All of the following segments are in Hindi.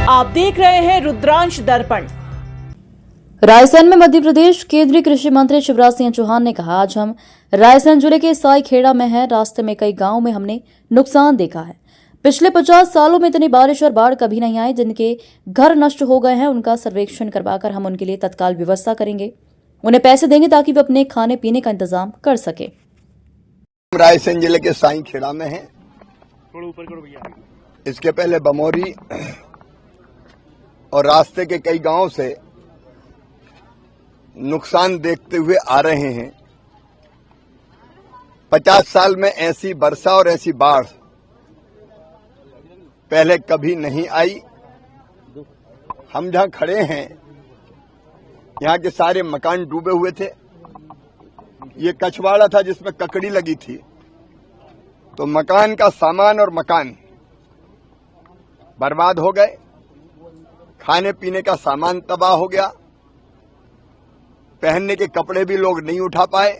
आप देख रहे हैं रुद्रांश दर्पण। रायसेन में मध्य प्रदेश केंद्रीय कृषि मंत्री शिवराज सिंह चौहान ने कहा, आज हम रायसेन जिले के साई खेड़ा में हैं। रास्ते में कई गांवों में हमने नुकसान देखा है। पिछले 50 सालों में इतनी बारिश और बाढ़ कभी नहीं आई। जिनके घर नष्ट हो गए हैं उनका सर्वेक्षण करवाकर हम उनके लिए तत्काल व्यवस्था करेंगे। उन्हें पैसे देंगे ताकि वे अपने खाने पीने का इंतजाम कर सके। रायसेन जिले के साई खेड़ा में है। इसके पहले बमोरी और रास्ते के कई गांवों से नुकसान देखते हुए आ रहे हैं। 50 साल में ऐसी वर्षा और ऐसी बाढ़ पहले कभी नहीं आई। हम जहां खड़े हैं यहां के सारे मकान डूबे हुए थे। ये कछवाड़ा था जिसमें ककड़ी लगी थी, तो मकान का सामान और मकान बर्बाद हो गए। खाने पीने का सामान तबाह हो गया। पहनने के कपड़े भी लोग नहीं उठा पाए,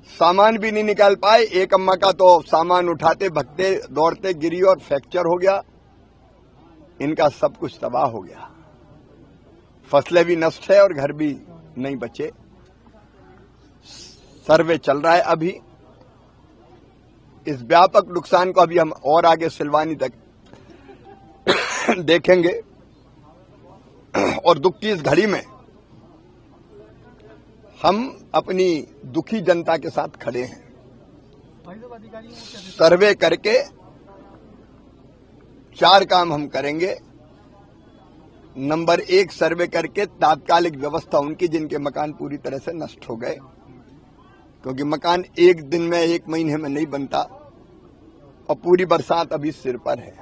सामान भी नहीं निकाल पाए। एक अम्मा का तो सामान उठाते भगते दौड़ते गिरी और फ्रैक्चर हो गया। इनका सब कुछ तबाह हो गया। फसलें भी नष्ट है और घर भी नहीं बचे। सर्वे चल रहा है अभी। इस व्यापक नुकसान को अभी हम और आगे सिलवानी तक देखेंगे। और दुख की इस घड़ी में हम अपनी दुखी जनता के साथ खड़े हैं। सर्वे करके 4 काम हम करेंगे। नंबर 1, सर्वे करके तात्कालिक व्यवस्था उनकी जिनके मकान पूरी तरह से नष्ट हो गए, क्योंकि मकान एक दिन में 1 महीने में नहीं बनता और पूरी बरसात अभी सिर पर है।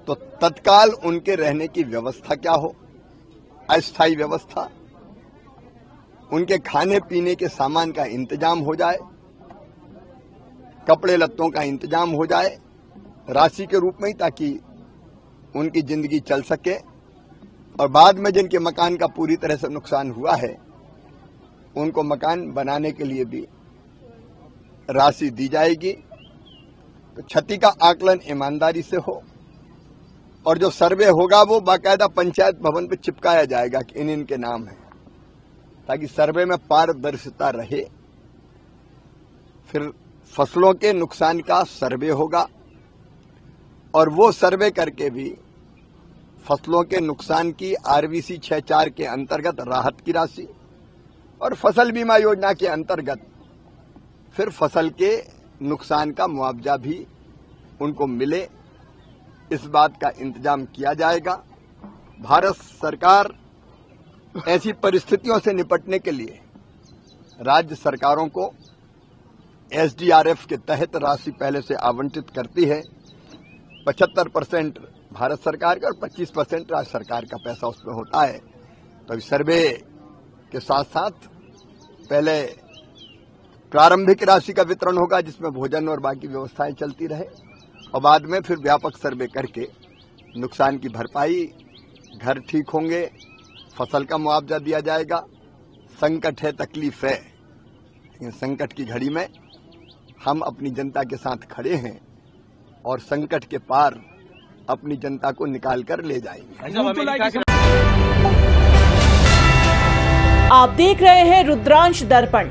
तो तत्काल उनके रहने की व्यवस्था क्या हो, अस्थायी व्यवस्था। उनके खाने पीने के सामान का इंतजाम हो जाए, कपड़े लत्तों का इंतजाम हो जाए राशि के रूप में ही, ताकि उनकी जिंदगी चल सके। और बाद में जिनके मकान का पूरी तरह से नुकसान हुआ है उनको मकान बनाने के लिए भी राशि दी जाएगी। तो क्षति का आकलन ईमानदारी से हो और जो सर्वे होगा वो बाकायदा पंचायत भवन पे चिपकाया जाएगा कि इनके नाम है, ताकि सर्वे में पारदर्शिता रहे। फिर फसलों के नुकसान का सर्वे होगा और वो सर्वे करके भी फसलों के नुकसान की आरवीसी 6.4 के अंतर्गत राहत की राशि और फसल बीमा योजना के अंतर्गत फिर फसल के नुकसान का मुआवजा भी उनको मिले, इस बात का इंतजाम किया जाएगा। भारत सरकार ऐसी परिस्थितियों से निपटने के लिए राज्य सरकारों को एसडीआरएफ के तहत राशि पहले से आवंटित करती है। 75% भारत सरकार का और 25% राज्य सरकार का पैसा उसमें होता है। तो अभी सर्वे के साथ साथ पहले प्रारंभिक राशि का वितरण होगा, जिसमें भोजन और बाकी व्यवस्थाएं चलती रहे, और बाद में फिर व्यापक सर्वे करके नुकसान की भरपाई, घर ठीक होंगे, फसल का मुआवजा दिया जाएगा। संकट है, तकलीफ है, लेकिन संकट की घड़ी में हम अपनी जनता के साथ खड़े हैं और संकट के पार अपनी जनता को निकाल कर ले जाएंगे। आप देख रहे हैं रुद्रांश दर्पण।